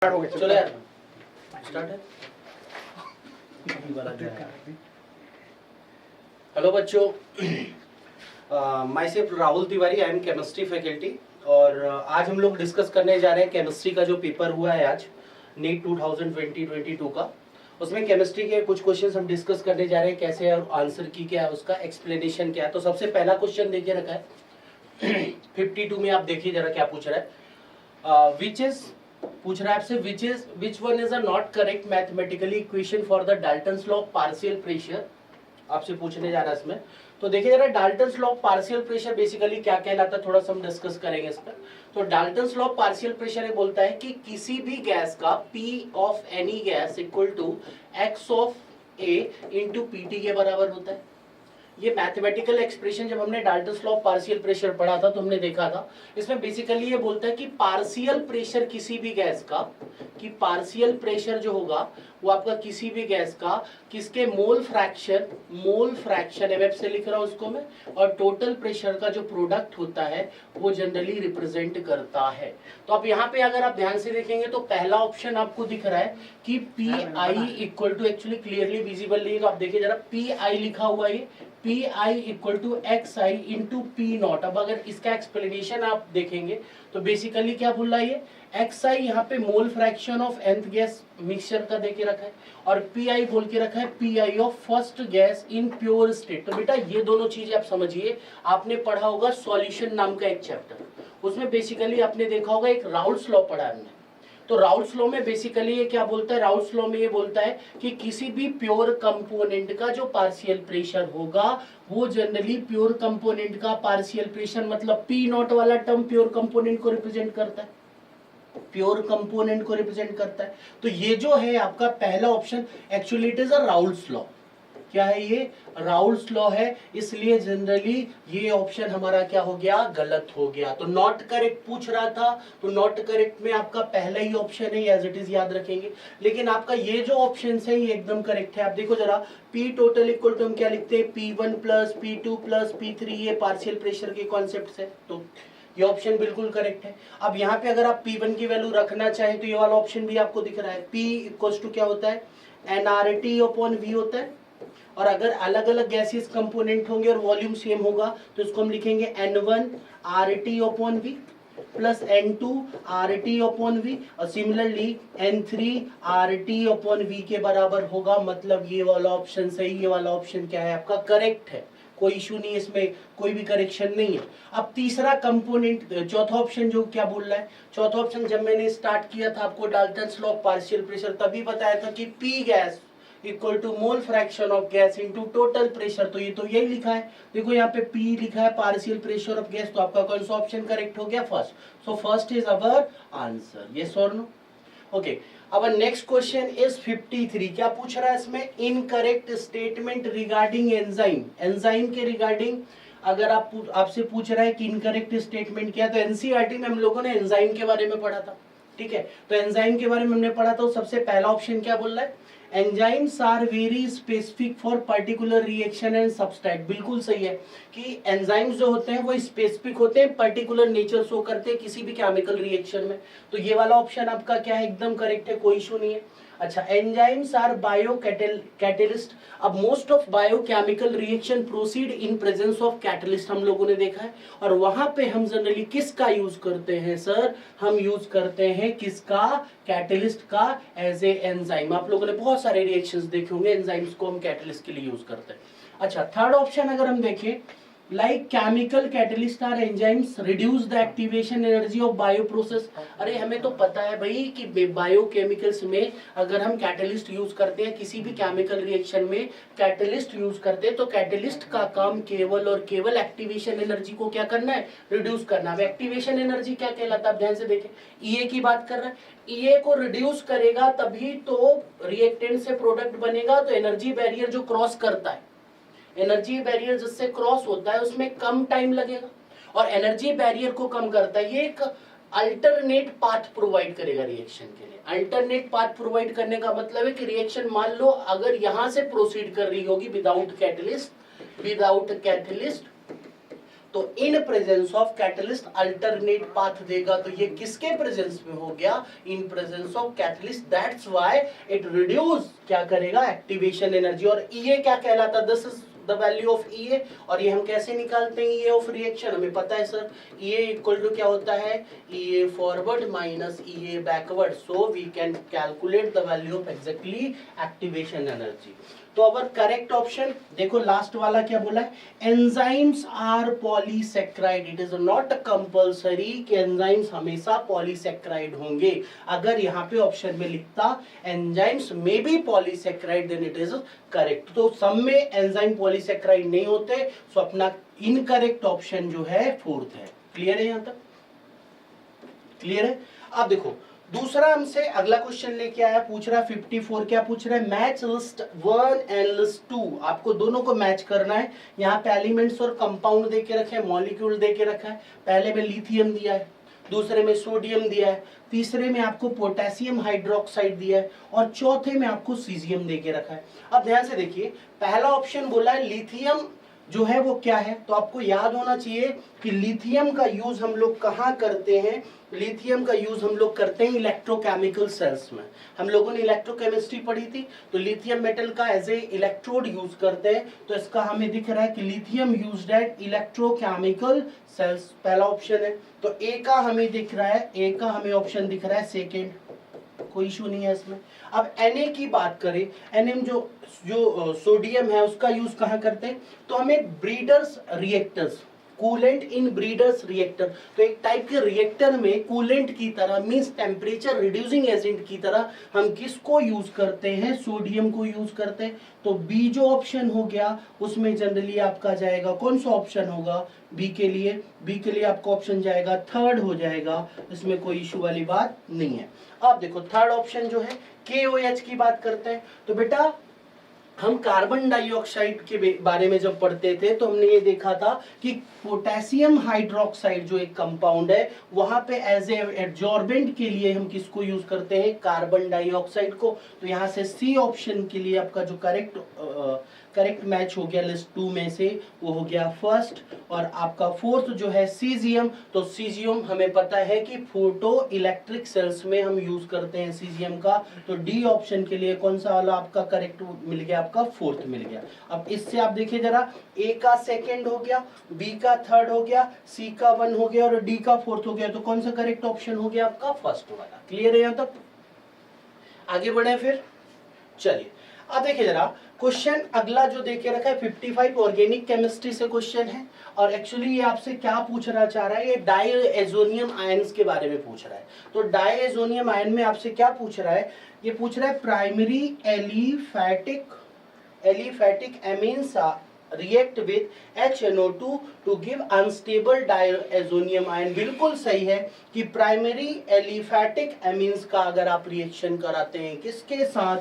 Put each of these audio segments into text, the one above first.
चलो यार स्टार्ट है। हेलो बच्चों, my self Rahul Tiwari, I am chemistry faculty. और आज हम लोग डिस्कस करने जा रहे हैं केमिस्ट्री का जो पेपर हुआ है आज नीट 2020-22 का। उसमें केमिस्ट्री के कुछ क्वेश्चंस हम डिस्कस करने जा रहे हैं, कैसे है और आंसर की क्या है, उसका एक्सप्लेनेशन क्या है। तो सबसे पहला क्वेश्चन देखिए रखा है 52 में, आप देखिए जरा क्या पूछ रहा है। पूछ रहा है आपसे which one is a not correct mathematically equation for the Dalton's law of partial pressure, आपसे पूछने जा रहा है इसमें। तो देखिए जरा, Dalton's law of partial pressure basically क्या कहलाता है, थोड़ा सा हम डिस्कस करेंगे इस पर। तो Dalton's law of partial pressure ये बोलता है कि किसी भी गैस का P of any gas equal to x of A into PT के बराबर होता है। ये मैथमेटिकल एक्सप्रेशन जब हमने Dalton's law of partial pressure पढ़ा था तो हमने देखा था, इसमें बेसिकली ये बोलता है कि पार्शियल प्रेशर किसी भी गैस का, कि पार्शियल प्रेशर जो होगा वो आपका किसी भी गैस का किसके मोल फ्रैक्शन एमएफ से लिख रहा हूं उसको मैं, और टोटल प्रेशर का जो प्रोडक्ट होता है वो जनरली रिप्रेजेंट करता है। तो अब यहाँ पे अगर आप ध्यान से देखेंगे तो पहला ऑप्शन आपको दिख रहा है कि P I equal to, actually clearly visible नहीं है तो आप देखिए जरा, पी आई लिखा हुआ है, P I equal to X I into P naught. अब अगर इसका एक्सप्लेनेशन आप देखेंगे तो बेसिकली क्या बोल रहा है ये, एक्स आई यहाँ पे मोल fraction of nth gas mixture का देके रखा है, और पी आई बोल के रखा है P I of first gas in pure state. तो बेटा ये दोनों चीजें आप समझिए, आपने पढ़ा होगा सॉल्यूशन नाम का एक चैप्टर, उसमें बेसिकली आपने देखा होगा एक राउल्स लॉ पढ़ा है हमने। तो राउल्स लॉ में बेसिकली ये क्या बोलता है, राउल्स लॉ में ये बोलता है कि किसी भी प्योर कंपोनेंट का जो पार्शियल प्रेशर होगा वो जनरली प्योर कंपोनेंट का पार्शियल प्रेशर, मतलब पी नॉट वाला टर्म प्योर कंपोनेंट को रिप्रेजेंट करता है, प्योर कंपोनेंट को रिप्रेजेंट करता है। तो ये जो है आपका पहला option, actually it is a Raoult's law. क्या है ये, राउल्स लॉ है, इसलिए जनरली ये ऑप्शन हमारा क्या हो गया, गलत हो गया। तो नॉट करेक्ट पूछ रहा था, तो नॉट करेक्ट में आपका पहला ही ऑप्शन है, एज इट इज याद रखेंगे। लेकिन आपका ये जो ऑप्शन है ये एकदम करेक्ट है। आप देखो जरा, पी टोटल इक्वल टू हम क्या लिखते हैं, P1 plus P2 plus P3, ये पार्शियल प्रेशर के कॉन्सेप्ट है, तो ये ऑप्शन बिल्कुल करेक्ट है। अब यहाँ पे अगर आप P1 की वैल्यू रखना चाहें तो ये वाला ऑप्शन भी आपको दिख रहा है, P इक्वल टू क्या होता है, nRT अपॉन V होता है। और अगर अलग अलग गैसेस कंपोनेंट होंगे और वॉल्यूम सेम होगा तो इसको हम लिखेंगे N1 RT upon V plus N2 RT upon V, और similarly N3 RT upon V के बराबर होगा। मतलब ये वाला ऑप्शन सही, ये वाला ऑप्शन क्या है आपका, करेक्ट है, कोई इशू नहीं है, इसमें कोई भी करेक्शन नहीं है। अब तीसरा कंपोनेंट, चौथा ऑप्शन जो क्या बोल रहा है, चौथा ऑप्शन जब मैंने स्टार्ट किया था आपको Dalton's law of partial pressure तभी बताया था कि पी gas equal to mole fraction of gas into total pressure. तो ये तो यही लिखा है, देखो यहाँ पे P लिखा है पार्शियल प्रेशर ऑफ गैस, तो आपका कौन सा ऑप्शन करेक्ट हो गया, first. So first is our answer, yes और नो। ओके, अब नेक्स्ट क्वेश्चन इज 53। क्या पूछ रहा है इसमें, incorrect statement regarding enzyme. Enzyme के रिगार्डिंग अगर आपसे पूछ रहा है कि इनकरेक्ट स्टेटमेंट क्या है, तो एनसीईआरटी में हम लोगों ने एंजाइम के बारे में पढ़ा था, ठीक है। तो एंजाइम के बारे में हमने पढ़ा था, सबसे पहला ऑप्शन क्या बोल रहा है, enzymes are very specific for particular reaction and substrate. बिल्कुल सही है कि एंजाइम्स जो होते हैं वो स्पेसिफिक होते हैं, पर्टिकुलर नेचर शो करते हैं किसी भी केमिकल रिएक्शन में। तो ये वाला ऑप्शन आपका क्या है, एकदम करेक्ट है, कोई इशू नहीं है। अच्छा, एंजाइम्स आर बायो कैटलिस्ट। अब most of biochemical reaction proceed in presence of catalyst, हम लोगों ने देखा है। और वहां पे हम जनरली किसका यूज करते हैं सर, हम यूज करते हैं किसका, कैटलिस्ट का एज ए एंजाइम। आप लोगों ने बहुत सारे रिएक्शंस देखे होंगे, एंजाइम्स को हम कैटलिस्ट के लिए यूज करते हैं। अच्छा, थर्ड ऑप्शन अगर हम देखें, like chemical catalyst are enzymes reduce the activation energy of bio process। अरे हमें तो पता है भाई कि बायोकेमिकल्स में अगर हम कैटलिस्ट यूज करते हैं, किसी भी केमिकल रिएक्शन में कैटलिस्ट यूज करते हैं, तो कैटलिस्ट का काम केवल और केवल एक्टिवेशन एनर्जी को क्या करना है, रिड्यूस करना है। एक्टिवेशन एनर्जी क्या कहलाता है, ध्यान से देखें, ईए की बात कर रहा है, ईए को रिड्यूस करेगा तभी तो रिएक्टेंट से प्रोडक्ट बनेगा। तो एनर्जी बैरियर जो क्रॉस करता है, एनर्जी बैरियर जिससे क्रॉस होता है उसमें कम टाइम लगेगा, और एनर्जी बैरियर को कम करता है, ये एक अल्टरनेट पाथ प्रोवाइड करेगा रिएक्शन के लिए। अल्टरनेट पाथ प्रोवाइड करने का मतलब है कि रिएक्शन मान लो अगर यहां से प्रोसीड कर रही होगी विदाउट कैटलिस्ट, तो in presence of catalyst alternate path देगा, तो ये किसके प्रेजेंस में हो गया, in presence of catalyst, that's why it reduce क्या करेगा, एक्टिवेशन एनर्जी। और ईए क्या कहलाता, this is the value of EA. और ये हम कैसे निकालते हैं ईए ऑफ रिएक्शन, हमें पता है सर, ईए इक्वल टू क्या होता है, EA forward minus EA backward, so we can calculate the value of exactly activation energy. तो अवर करेक्ट ऑप्शन देखो लास्ट वाला क्या बोला है, enzymes are polysaccharide, it is not compulsory कि एंजाइम्स हमेशा पॉलीसेक्राइड होंगे। अगर यहाँ पे ऑप्शन में लिखता एंजाइम्स में be polysaccharide then it is correct. तो सब में एंजाइम पॉलीसेक्राइड नहीं होते, सो अपना इनकरेक्ट ऑप्शन जो है फोर्थ है। क्लियर है, यहाँ तक क्लियर है। अब देखो दूसरा हमसे अगला क्वेश्चन लेके आया, पूछ रहा है 54, क्या पूछ रहा है, मैच लिस्ट 1 एंड लिस्ट 2, आपको दोनों को मैच करना है। यहाँ पे एलिमेंट्स और कंपाउंड दे के रखे हैं, मॉलिक्यूल दे के रखा है, पहले में लिथियम दिया है, दूसरे में सोडियम दिया है, तीसरे में आपको पोटेशियम हाइड्रोक्साइड दिया है और चौथे में आपको सीजियम दे के रखा है। अब ध्यान से देखिए, पहला ऑप्शन बोला है लिथियम जो है वो क्या है, तो आपको याद होना चाहिए कि लिथियम का यूज हम लोग कहाँ करते हैं, लिथियम का यूज हम लोग करते हैं इलेक्ट्रोकेमिकल सेल्स में। हम लोगों ने इलेक्ट्रोकेमिस्ट्री पढ़ी थी, तो लिथियम मेटल का एज ए इलेक्ट्रोड यूज करते हैं, तो इसका हमें दिख रहा है कि lithium used eight electrochemical cells, पहला ऑप्शन है। तो ए का हमें दिख रहा है, ए का हमें ऑप्शन दिख रहा है सेकेंड, कोई इशू नहीं है इसमें। अब Na की बात करें, Na जो सोडियम है उसका यूज कहाँ करते हैं, तो हमें breeders reactors, coolant in breeders reactor, तो एक टाइप के रिएक्टर में कूलेंट की तरह मींस टेम्परेचर रिड्यूसिंग एजेंट की तरह हम किसको यूज करते हैं, सोडियम को यूज करते हैं। तो बी जो ऑप्शन हो गया उसमें जनरली आपका जाएगा, कौन सा ऑप्शन होगा बी के लिए, बी के लिए आपका ऑप्शन जाएगा थर्ड हो जाएगा, इसमें कोई इशू वाली बात नहीं है। अब देखो थर्ड ऑप्शन जो है KOH की बात करते हैं, तो बेटा हम कार्बन डाइऑक्साइड के बारे में जब पढ़ते थे तो हमने ये देखा था कि पोटेशियम हाइड्रोक्साइड जो एक कंपाउंड है वहां पे एज ए एब्जॉर्बेंट के लिए हम किसको यूज करते हैं, कार्बन डाइऑक्साइड को। तो यहाँ से सी ऑप्शन के लिए आपका जो करेक्ट मैच हो गया लिस्ट 2 में से वो हो गया फर्स्ट। और आपका फोर्थ जो है सीजियम, तो सीजियम हमें पता है कि फोटो इलेक्ट्रिक सेल्स में हम यूज करते हैं सीजियम का, तो डी ऑप्शन के लिए कौन सा वाला आपका करेक्ट मिल गया, आपका फोर्थ मिल गया। अब इससे आप देखिए जरा, ए का सेकेंड हो गया, बी का थर्ड हो गया, सी का 1 हो गया और डी का फोर्थ हो गया, तो कौन सा करेक्ट ऑप्शन हो गया आपका फर्स्ट वाला। क्लियर है यहाँ तक, आगे बढ़े फिर चलिए। अब देखिए जरा क्वेश्चन अगला जो देके रखा है 55 ऑर्गेनिक केमिस्ट्री से क्वेश्चन है, और एक्चुअली ये आपसे क्या पूछना चाह रहा है, ये डायएजोनियम आयंस के बारे में पूछ रहा है। तो डायएजोनियम आयन में आपसे क्या पूछ रहा है, ये पूछ रहा है primary aliphatic amines react with HNO2 to give unstable diazonium ion। बिल्कुल सही है कि प्राइमरी एलिफैटिक एमीन्स का अगर आप रिएक्शन कराते हैं किसके साथ,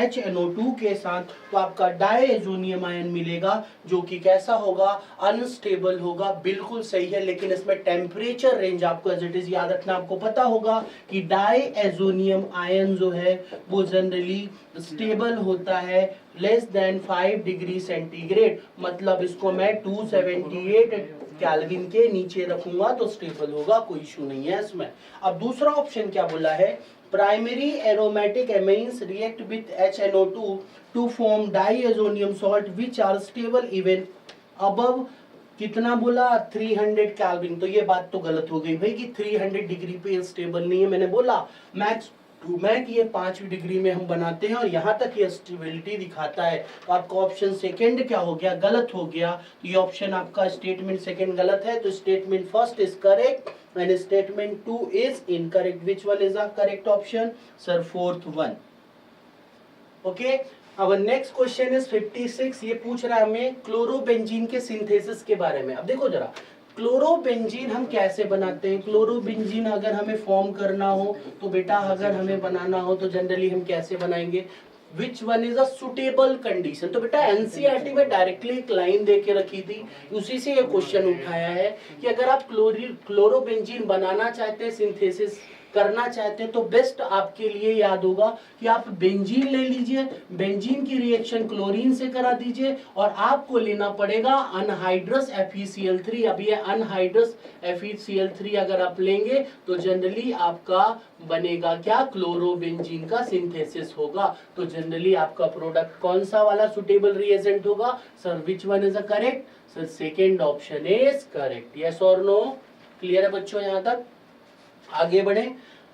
HNO2 के साथ, तो आपका डायएजोनियम आयन मिलेगा जो कि कैसा होगा, अनस्टेबल होगा। बिल्कुल सही है, लेकिन इसमें टेम्परेचर रेंज आपको एज इट इज याद रखना। आपको पता होगा कि डायएजोनियम आयन जो है वो जनरली स्टेबल होता है लेस देन 5 डिग्री सेंटीग्रेड, मतलब इसको मैं 278 केल्विन के नीचे रखूंगा तो स्टेबल होगा, कोई इशू नहीं है इसमें। अब दूसरा ऑप्शन क्या बोला है, primary aromatic amines react with HNO2 to form diazonium salt which are stable even above कितना बोला 300 केल्विन। तो ये बात तो गलत हो गई भाई कि 300 डिग्री पे स्टेबल नहीं है, मैंने बोला मैक्स टू मैक ये 5 डिग्री में हम बनाते हैं और यहाँ तक ये स्टेबिलिटी दिखाता है। तो आपका ऑप्शन सेकंड क्या हो गया, गलत हो गया। तो ये ऑप्शन आपका स्टेटमेंट सेकंड गलत है, तो statement first is correct and statement 2 is incorrect. Which one is the correct option sir, fourth one. Okay, अब नेक्स्ट क्वेश्चन इज 56। ये पूछ रहा है हमें क्लोरोबेंजीन के सिंथेसिस के बारे में। अब देखो जरा, क्लोरोबेंजीन हम कैसे बनाते हैं, क्लोरोबेंजीन अगर हमें फॉर्म करना हो तो बेटा अगर हमें बनाना हो तो जनरली हम कैसे बनाएंगे, which one is a suitable condition. तो बेटा एनसीईआरटी में डायरेक्टली एक लाइन दे के रखी थी, उसी से ये क्वेश्चन उठाया है कि अगर आप क्लोरोबेंजीन बनाना चाहते हैं सिंथेसिस करना चाहते हैं तो बेस्ट आपके लिए याद होगा कि आप बेंजीन ले लीजिए, बेंजीन की रिएक्शन क्लोरीन से करा दीजिए और आपको लेना पड़ेगा अनहाइड्रस FeCl3। अब ये अनहाइड्रस FeCl3 अगर आप लेंगे तो जनरली आपका बनेगा क्या, क्लोरोबेंजीन का सिंथेसिस होगा। तो जनरली आपका प्रोडक्ट कौन सा वाला सुटेबल रिएजेंट होगा sir, which one is a correct sir, second option is correct. Yes और नो, क्लियर है बच्चों? यहां तक आगे बढ़े।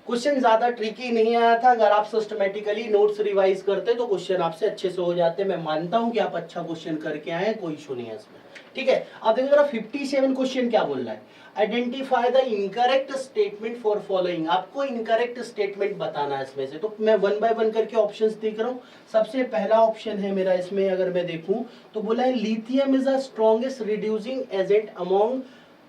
क्वेश्चन ज्यादा ट्रिकी नहीं आया था, अगर आप सिस्टमेटिकली नोट्स रिवाइज करते तो क्वेश्चन आपसे अच्छे से हो जाते। मैं मानता हूं कि आप अच्छा क्वेश्चन करके आए, कोई इशू नहीं है इसमें, ठीक है। अब देखो जरा 57 क्वेश्चन क्या बोल रहा है, identify the incorrect statement for following. आपको इनकरेक्ट स्टेटमेंट बताना है इसमें से, तो मैं वन बाय वन करके ऑप्शंस देख रहा हूं। सबसे पहला ऑप्शन है मेरा इसमें, अगर मैं देखूं तो बोला है lithium is the strongest reducing agent among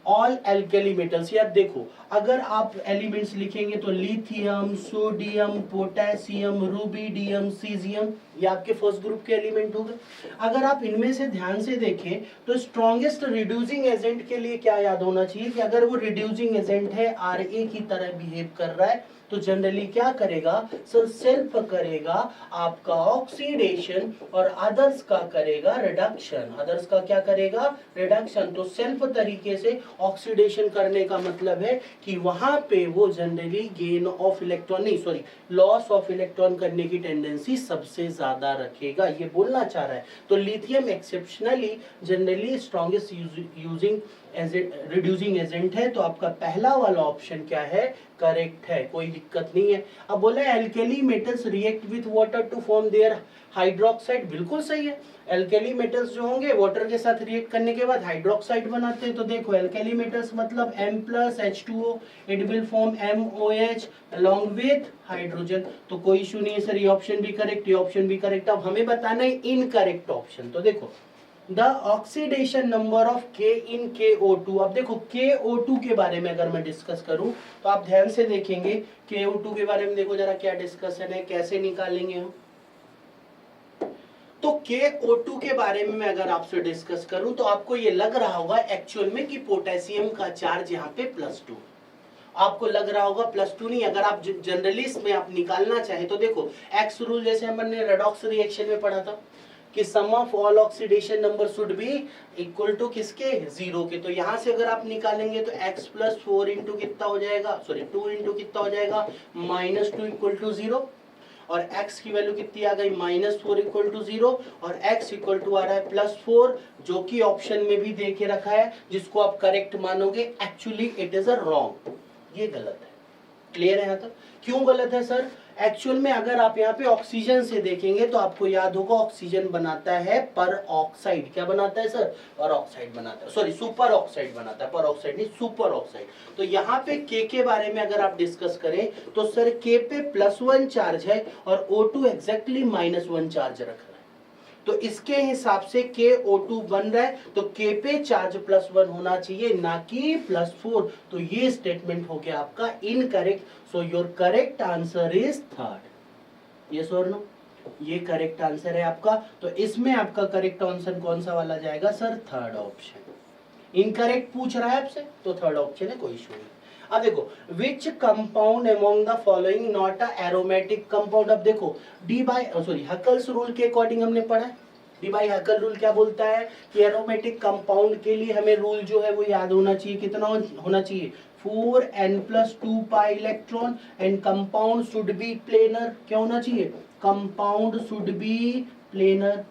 all alkali metals. यार देखो, अगर आप एलिमेंट्स लिखेंगे तो lithium, sodium, potassium, rubidium, caesium, ये आपके फर्स्ट ग्रुप के एलिमेंट हो गए। अगर आप इनमें से ध्यान से देखें तो स्ट्रॉन्गेस्ट रिड्यूसिंग एजेंट के लिए क्या याद होना चाहिए कि अगर वो रिड्यूसिंग एजेंट है, Ra की तरह बिहेव कर रहा है, तो जनरली क्या करेगा सर, सेल्फ करेगा आपका ऑक्सीडेशन और अदर्स का करेगा रिडक्शन। अदर्स का क्या करेगा, रिडक्शन। तो सेल्फ तरीके से ऑक्सीडेशन करने का मतलब है कि वहां पे वो जनरली गेन ऑफ इलेक्ट्रॉन नहीं, सॉरी, लॉस ऑफ इलेक्ट्रॉन करने की टेंडेंसी सबसे ज्यादा रखेगा, ये बोलना चाह रहा है। तो lithium exceptionally generally strongest using reducing agent है। तो आपका पहला वाला ऑप्शन क्या है, करेक्ट है, कोई दिक्कत नहीं है। अब बोला है alkali metals react with water to form their hydroxide, बिल्कुल सही है। एल्केली मेटल्स जो होंगे वाटर के साथ रिएक्ट करने के बाद हाइड्रोक्साइड बनाते हैं। तो देखो एल्केली मेटल्स मतलब M+H2O, it will form MOH along with hydrogen. तो कोई इशू नहीं है सर, ये ऑप्शन भी करेक्ट, ये ऑप्शन भी करेक्ट। अब हमें बताना है इनकरेक्ट ऑप्शन। तो देखो the oxidation number of K in KO2। अब देखो KO2 के बारे में अगर मैं डिस्कस करूं तो आप ध्यान से देखेंगे KO2 के बारे में, देखो जरा क्या डिस्कशन है, कैसे निकालेंगे हम। तो KO2 के बारे में मैं अगर आपसे डिस्कस करूं तो आपको ये लग रहा होगा एक्चुअल में कि पोटेशियम का चार्ज यहाँ पे +2, आपको लग रहा होगा +2 नहीं। अगर आप जनरली इसमें आप निकालना चाहे तो देखो एक्स रूल, जैसे हमने रेडॉक्स रिएक्शन में पढ़ा था कि sum of all oxidation number should be equal to किसके, 0 के। तो यहाँ से अगर आप निकालेंगे तो x+4 इंटू कितना हो जाएगा, सॉरी 2 इंटू कितना हो जाएगा, -2 इक्वल टू 0। और x की वैल्यू कितनी आ गई, -4 इक्वल टू 0, और x इक्वल टू आ रहा है +4, जो कि ऑप्शन में भी दे के रखा है, जिसको आप करेक्ट मानोगे। Actually it is a wrong, ये गलत है। क्लियर है यहाँ तक? क्यों गलत है सर? एक्चुअल में अगर आप यहाँ पे ऑक्सीजन से देखेंगे तो आपको याद होगा ऑक्सीजन बनाता है पर ऑक्साइड। क्या बनाता है सर? पर ऑक्साइड बनाता है, सॉरी सुपर ऑक्साइड बनाता है, पर ऑक्साइड नहीं, सुपर ऑक्साइड। तो यहाँ पे K के बारे में अगर आप डिस्कस करें तो सर K पे +1 चार्ज है और O2 एग्जैक्टली -1 चार्ज रख रहा है। तो इसके हिसाब से KO2 बन रहा है, तो K पे चार्ज +1 होना चाहिए, ना कि +4। तो ये स्टेटमेंट हो गया आपका incorrect. So your correct answer is third. Yes और नो, ये करेक्ट आंसर है आपका। तो इसमें आपका करेक्ट आंसर कौन सा वाला जाएगा सर? Third option. इनकरेक्ट पूछ रहा है आपसे तो थर्ड ऑप्शन है, कोई इशू नहीं। अब देखो which compound among the following not a aromatic compound. अब देखो हकल्स रूल के अकॉर्डिंग हमने पढ़ा है, डी बाई हकल रूल क्या बोलता है कि एरोमेटिक कंपाउंड के लिए हमें रूल जो है वो याद होना चाहिए, कितना होना चाहिए, 4n+2 pi electron, and compound should be planar. क्या होना चाहिए? Compound should be planar,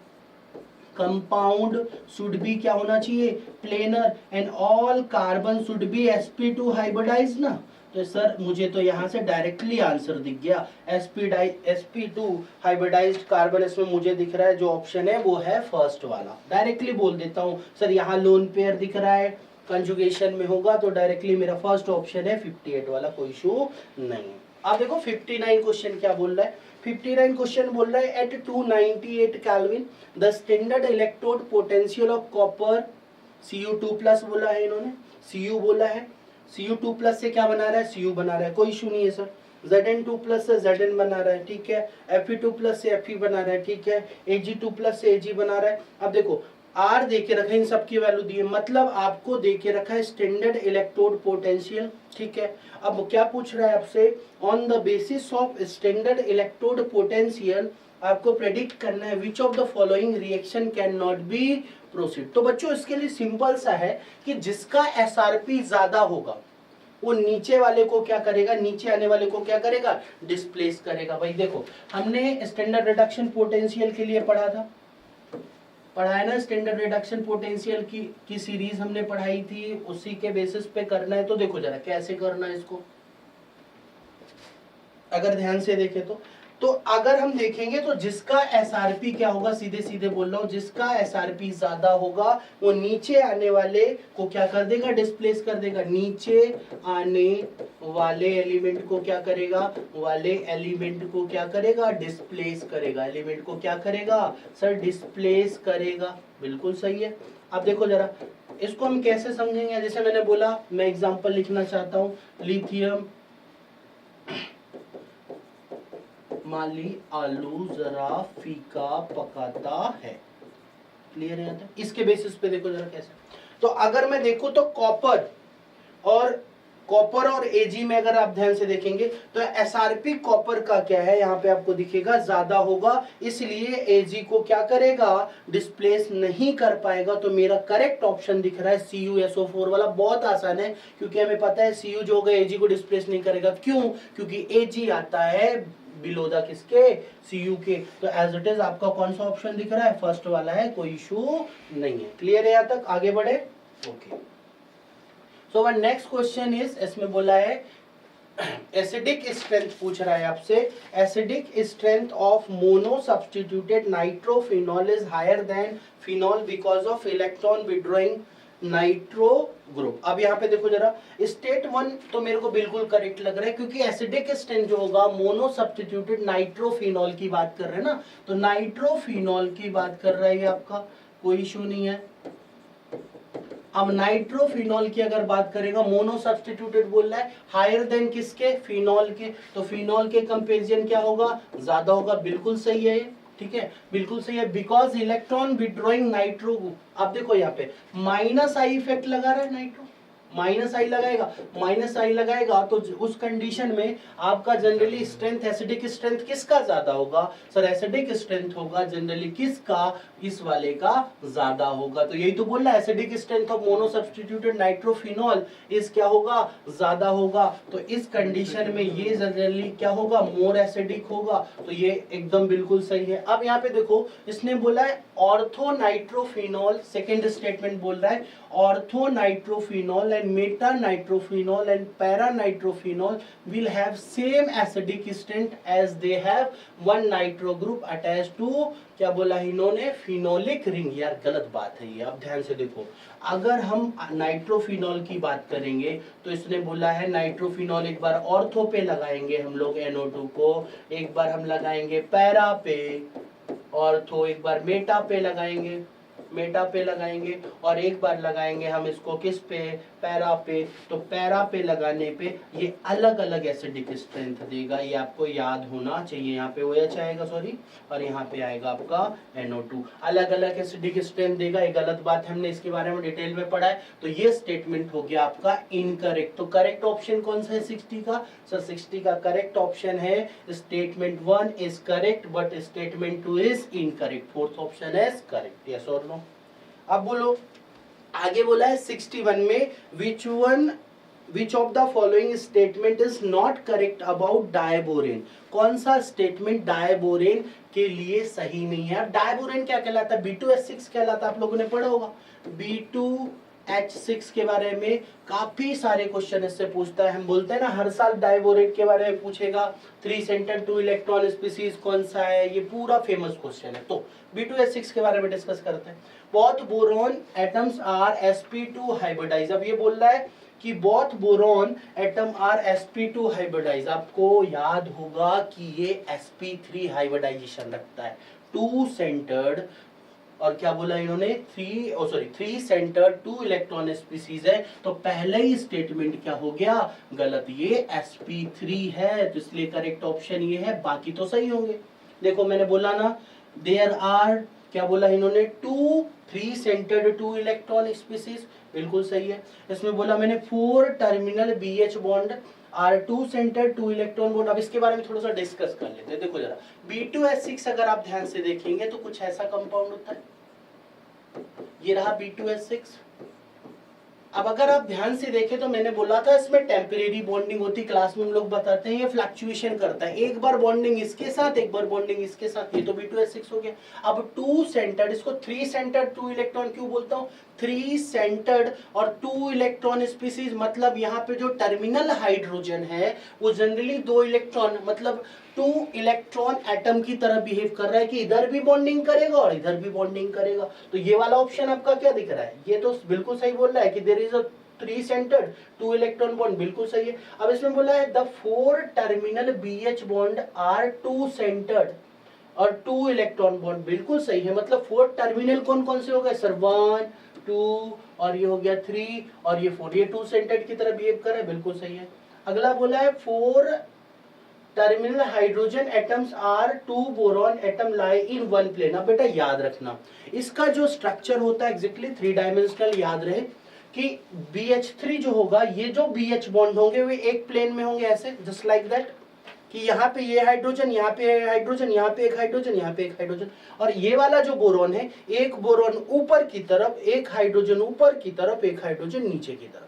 compound should be क्या होना चाहिए, planar, and all carbon should be sp2 hybridized ना। तो सर मुझे तो यहाँ से डायरेक्टली आंसर दिख गया, sp2 हाइब्रिडाइज्ड कार्बन इसमें मुझे दिख रहा है, जो ऑप्शन है वो है फर्स्ट वाला। डायरेक्टली बोल देता हूँ सर, यहाँ लोन पेयर दिख रहा है, कंजुगेशन में होगा, तो डायरेक्टली मेरा फर्स्ट ऑप्शन है 58 वाला, कोई इशू नहीं। अब देखो 59 क्वेश्चन क्या बोल रहा है। 59 क्वेश्चन बोल रहा है at 298 kelvin the standard electrode potential of copper, Cu2+ बोला है इन्होंने, Cu बोला है, Cu2+ से क्या बना रहा है, Cu बना रहा है, कोई इशू नहीं है सर। Zn2+ से Zn बना रहा है, ठीक है। Fe2+ से Fe बना रहा है, ठीक है। Ag2+ से Ag बना रहा है। अब देखो आर दे के रखा है, इन सबकी वैल्यू दी है, मतलब आपको दे के रखा है स्टैंडर्ड इलेक्ट्रोड पोटेंशियल, ठीक है। अब क्या पूछ रहा है आपसे, on the basis of standard electrode potential आपको प्रेडिक्ट करना है which of the following reaction can not be proceed. तो बच्चों इसके लिए सिंपल सा है कि जिसका एसआरपी ज्यादा होगा वो नीचे वाले को क्या करेगा, नीचे आने वाले को क्या करेगा, डिस्प्लेस करेगा। भाई देखो हमने स्टैंडर्ड रिडक्शन पोटेंशियल के लिए पढ़ा है ना, स्टैंडर्ड रिडक्शन पोटेंशियल की सीरीज हमने पढ़ाई थी, उसी के बेसिस पे करना है। तो देखो जरा कैसे करना है इसको, अगर ध्यान से देखें तो अगर हम देखेंगे तो जिसका एसआरपी क्या होगा, सीधे सीधे बोल रहा हूं, जिसका एसआरपी ज्यादा होगा वो नीचे आने वाले को क्या कर देगा, डिस्प्लेस कर देगा। नीचे आने वाले एलिमेंट को क्या करेगा, वाले एलिमेंट को क्या करेगा, डिस्प्लेस करेगा। एलिमेंट को क्या करेगा सर, डिस्प्लेस करेगा। बिल्कुल सही है। अब देखो जरा इसको हम कैसे समझेंगे, जैसे मैंने बोला मैं एग्जांपल लिखना चाहता हूं, लिथियम, मान ली आलू जरा फीका पकाता है, क्लियर है यहाँ तक। इसके बेसिस पे देखो जरा कैसे, तो अगर मैं देखूं तो कॉपर और एजी में अगर आप ध्यान से देखेंगे तो एसआरपी कॉपर का क्या है, यहाँ पे आपको दिखेगा ज्यादा होगा, इसलिए एजी को क्या करेगा, डिस्प्लेस नहीं कर पाएगा। तो मेरा करेक्ट ऑप्शन दिख रहा है CuSO4 वाला। बहुत आसान है क्योंकि हमें पता है Cu जो होगा एजी को डिस्प्लेस नहीं करेगा। क्यों, क्योंकि एजी आता है बिलो द किसके, Cu के। तो एज इट इज आपका कौन सा ऑप्शन दिख रहा है, फर्स्ट वाला है, कोई इशू नहीं है। क्लियर है यहाँ तक, आगे बढ़े। Okay, so one next question is, इसमें बोला है एसिडिक स्ट्रेंथ पूछ रहा है आपसे, acidic strength of mono substituted nitrophenol is higher than phenol because of electron withdrawing nitro group. अब यहाँ पे देखो जरा, स्टेट 1 तो मेरे को बिल्कुल करेक्ट लग रहा है क्योंकि एसिडिक स्ट्रेंथ जो होगा मोनो सब्स्टिट्यूटेड नाइट्रोफिनॉल की बात कर रहे हैं ना, तो नाइट्रोफिनॉल की बात कर रहा है ये आपका, कोई इशू नहीं है। अब नाइट्रोफिनॉल की अगर बात करेगा, मोनो सब्स्टिट्यूटेड बोल रहा है, हायर देन किसके, फिनॉल के, तो फिनॉल के कंपेरिजन क्या होगा, ज्यादा होगा। बिल्कुल सही है, ठीक है, बिल्कुल सही है, बिकॉज इलेक्ट्रॉन विड्रॉइंग नाइट्रो। अब देखो यहाँ पे माइनस आई इफेक्ट लगा रहा है, नाइट्रो माइनस आई लगाएगा तो उस कंडीशन में आपका जनरली स्ट्रेंथ, एसिडिक स्ट्रेंथ किसका ज्यादा होगा सर, एसिडिक स्ट्रेंथ होगा जनरली किसका, इस वाले का ज्यादा होगा। तो यही तो बोल रहा है, acidic strength of mono substituted nitrophenol इस क्या होगा, ज्यादा होगा। तो इस कंडीशन में ये जनरली क्या होगा, मोर एसिडिक होगा। तो ये एकदम बिल्कुल सही है। अब यहाँ पे देखो इसने बोला है ऑर्थो नाइट्रोफिनॉल, सेकेंड स्टेटमेंट बोल रहा है ortho nitrophenol and meta nitrophenol and para nitrophenol will have same acidic strength as they have one nitro group attached to, क्या बोला इन्होंने, फिनोलिक रिंग। यार गलत बात है ये, अब ध्यान से देखो, अगर हम नाइट्रोफिनॉल की बात करेंगे तो इसने बोला है नाइट्रोफिनॉल एक बार ऑर्थो पे लगाएंगे हम लोग NO2 को, एक बार हम लगाएंगे पैरा पे ऑर्थो, एक बार मेटा पे लगाएंगे और एक बार लगाएंगे हम इसको किस पे, पैरा पे। तो पैरा पे लगाने पे ये अलग अलग एसिडिक स्ट्रेंथ देगा, ये आपको याद होना चाहिए। यहाँ पे OH आएगा सॉरी, और यहाँ पे आएगा आपका NO2, अलग अलग एसिडिक स्ट्रेंथ देगा। ये गलत बात है, हमने इसके बारे में डिटेल में पढ़ा है। तो ये स्टेटमेंट हो गया आपका इनकरेक्ट। तो करेक्ट ऑप्शन कौन सा है 60 का सर, 60 का करेक्ट ऑप्शन है statement 1 is correct but statement 2 is incorrect, fourth option is correct, yes और नो। अब बोलो आगे बोला है 61 में which of the following statement is not correct about diborane. कौन सा स्टेटमेंट डायबोरेन के लिए सही नहीं है। डायबोरेन क्या कहलाता है, B2H6 कहलाता है, आप लोगों ने पढ़ा होगा। B2H6 के बारे में काफी सारे क्वेश्चन इससे पूछता है। हम बोलते हैं ना हर साल डायबोरेट के बारे में पूछेगा, 3 सेंटर 2 इलेक्ट्रॉन स्पीसीज कौन सा है, ये पूरा फेमस क्वेश्चन है। तो B2H6 के बारे में डिस्कस करते हैं। Both boron atoms are sp2 hybridize. अब ये बोल रहा है कि both boron atom are sp2 hybridize. आपको याद होगा कि ये sp3 हाइब्रिडाइजेशन रखता है, 2 सेंटर्ड, और क्या बोला इन्होंने, 3 सेंटर 2 इलेक्ट्रॉन स्पीसीज है। तो पहले ही स्टेटमेंट क्या हो गया, गलत, ये sp3 है, तो इसलिए करेक्ट ऑप्शन ये है, बाकी तो सही होंगे। देखो मैंने बोला ना, देयर आर क्या बोला इन्होंने, 2 3 सेंटर्ड 2 इलेक्ट्रॉन स्पीसीज, बिल्कुल सही है। इसमें बोला मैंने 4 terminal BH bond are 2 centered 2 electron bond. अब इसके बारे में थोड़ा सा डिस्कस कर लेते हैं। देखो जरा B2H6 अगर आप ध्यान से देखेंगे तो कुछ ऐसा कंपाउंड होता है, ये रहा B2H6। अब अगर आप ध्यान से देखें तो मैंने बोला था इसमें टेम्परेरी बॉन्डिंग होती, क्लास में हम लोग बताते हैं ये फ्लक्चुएशन करता है, एक बार बॉन्डिंग इसके साथ एक बार बॉन्डिंग इसके साथ, ये तो B2H6 हो गया। अब 2 सेंटर्ड, इसको 3 सेंटर्ड 2 इलेक्ट्रॉन क्यों बोलता हूँ, 3 सेंटर्ड और 2 इलेक्ट्रॉन स्पीसीज, मतलब यहाँ पे जो टर्मिनल हाइड्रोजन है वो जनरली 2 इलेक्ट्रॉन मतलब 2 इलेक्ट्रॉन एटम की तरह बिहेव कर रहा है कि इधर भी बॉन्डिंग करेगा और इधर भी बॉन्डिंग करेगा। तो ये वाला ऑप्शन आपका क्या दिख रहा है, ये तो बिल्कुल सही बोल रहा है कि there is a 3 centered 2 electron bond, बिल्कुल सही है। अब इसमें बोला है the 4 terminal BH bond are 2 centered और 2 इलेक्ट्रॉन बॉन्ड, बिल्कुल सही है। मतलब 4 टर्मिनल कौन कौन से हो गए सर, 1 2 और ये हो गया 3 और ये 4, ये 2 सेंटर्ड की तरह बिहेव कर रहा है, बिल्कुल सही है। अगला बोला है 4 terminal hydrogen atoms are 2 boron atom lie in 1 plane. अब बेटा याद रखना इसका जो स्ट्रक्चर होता है एग्जैक्टली 3 डायमेंशनल, याद रहे कि BH3 जो होगा, ये जो BH बॉन्ड होंगे वे एक प्लेन में होंगे ऐसे, जस्ट लाइक दैट कि यहाँ पे ये हाइड्रोजन, यहाँ पे हाइड्रोजन, यहाँ पे एक हाइड्रोजन, यहाँ पे एक हाइड्रोजन, और ये वाला जो बोरॉन है एक बोरॉन ऊपर की तरफ, एक हाइड्रोजन ऊपर की तरफ, एक हाइड्रोजन नीचे की तरफ।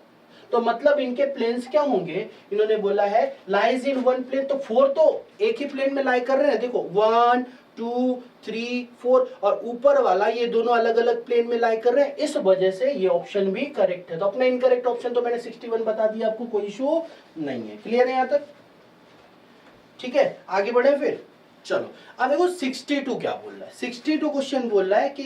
तो मतलब इनके प्लेन्स क्या होंगे, इन्होंने बोला है लाइज इन 1 प्लेन, तो 4 तो एक ही प्लेन में लाई कर रहे हैं, देखो 1 2 3 4, और ऊपर वाला ये दोनों अलग अलग प्लेन में लाई कर रहे हैं, इस वजह से ये ऑप्शन भी करेक्ट है। तो अपना इनकरेक्ट ऑप्शन तो मैंने 61 बता दिया आपको, कोई इशू नहीं है। क्लियर है यहाँ तक, ठीक है, आगे बढ़े फिर। चलो अब देखो 62 क्या बोल रहा है। 62 क्वेश्चन बोल रहा है कि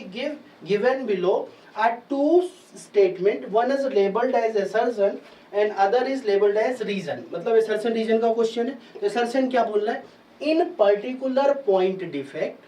given below are 2 statement, one is labeled as assertion and other is labeled as reason। मतलब assertion reason का क्वेश्चन है। तो assertion क्या बोल रहा है, in particular point defect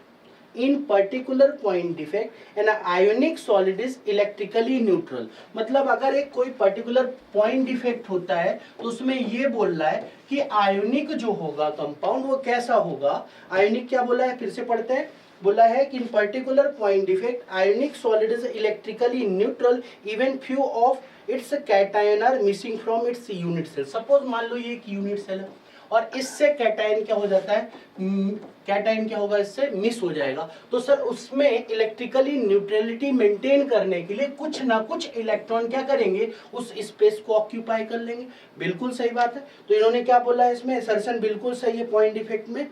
an ionic solid is electrically neutral। मतलब अगर एक कोई पर्टिकुलर पॉइंट डिफेक्ट होता है तो उसमें ये बोल रहा है कि आयोनिक जो होगा कंपाउंड वो कैसा होगा। आयोनिक क्या बोला है, फिर से पढ़ते हैं। बोला है कि in particular point defect ionic solid is electrically neutral even few of its cation are missing from its unit cell. Suppose मान लो ये एक यूनिट सेल है और इससे कैटायन क्या हो जाता है, कैटायन क्या होगा, इससे मिस हो जाएगा। तो सर उसमें इलेक्ट्रिकली न्यूट्रलिटी मेंटेन करने के लिए कुछ ना कुछ इलेक्ट्रॉन क्या करेंगे, उस स्पेस को ऑक्यूपाई कर लेंगे, बिल्कुल सही बात है। तो इन्होंने क्या बोला है इसमें, असर्शन बिल्कुल सही है पॉइंट डिफेक्ट में।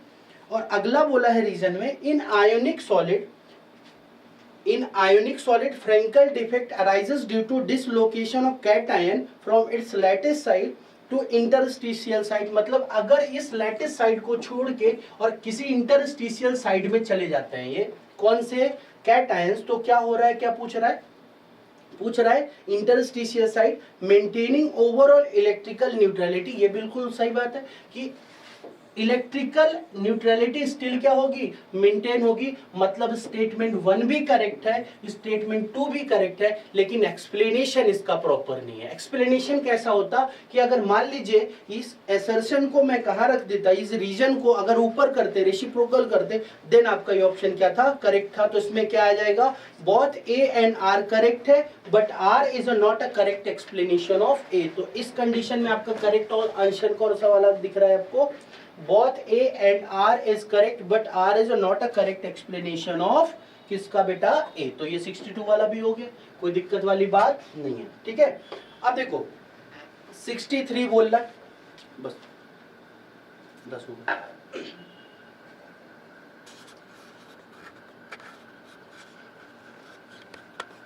और अगला बोला है रीजन में, in ionic solid Frenkel defect arises due to dislocation of cation from its lattice side to interstitial side. मतलब अगर इस लैटिस साइड को छोड़ के और किसी इंटरस्टिशियल साइड में चले जाते हैं ये कौन से कैटायंस, तो क्या हो रहा है, क्या पूछ रहा है interstitial side maintaining overall electrical neutrality. ये बिल्कुल सही बात है कि इलेक्ट्रिकल न्यूट्रलिटी स्टिल क्या होगी, मेंटेन होगी। मतलब स्टेटमेंट 1 भी करेक्ट है, स्टेटमेंट 2 भी करेक्ट है, लेकिन एक्सप्लेनेशन इसका प्रॉपर नहीं है। एक्सप्लेनेशन कैसा होता कि अगर मान लीजिए इस असर्शन को मैं कहाँ रख देता, इस रीजन को अगर ऊपर करते, रेसिप्रोकल करते, देन आपका ये ऑप्शन क्या था, करेक्ट था। तो इसमें क्या आ जाएगा, both A and R correct है but R is not a correct explanation of A. तो इस कंडीशन में आपका करेक्ट और आंसर कौन सा वाला दिख रहा है आपको, both A and R is correct but R is not a correct explanation of किसका बेटा A। तो ये 62 वाला भी हो गया, कोई दिक्कत वाली बात नहीं है, ठीक है। अब देखो 63 बोल रहा, बस 10 हो गया।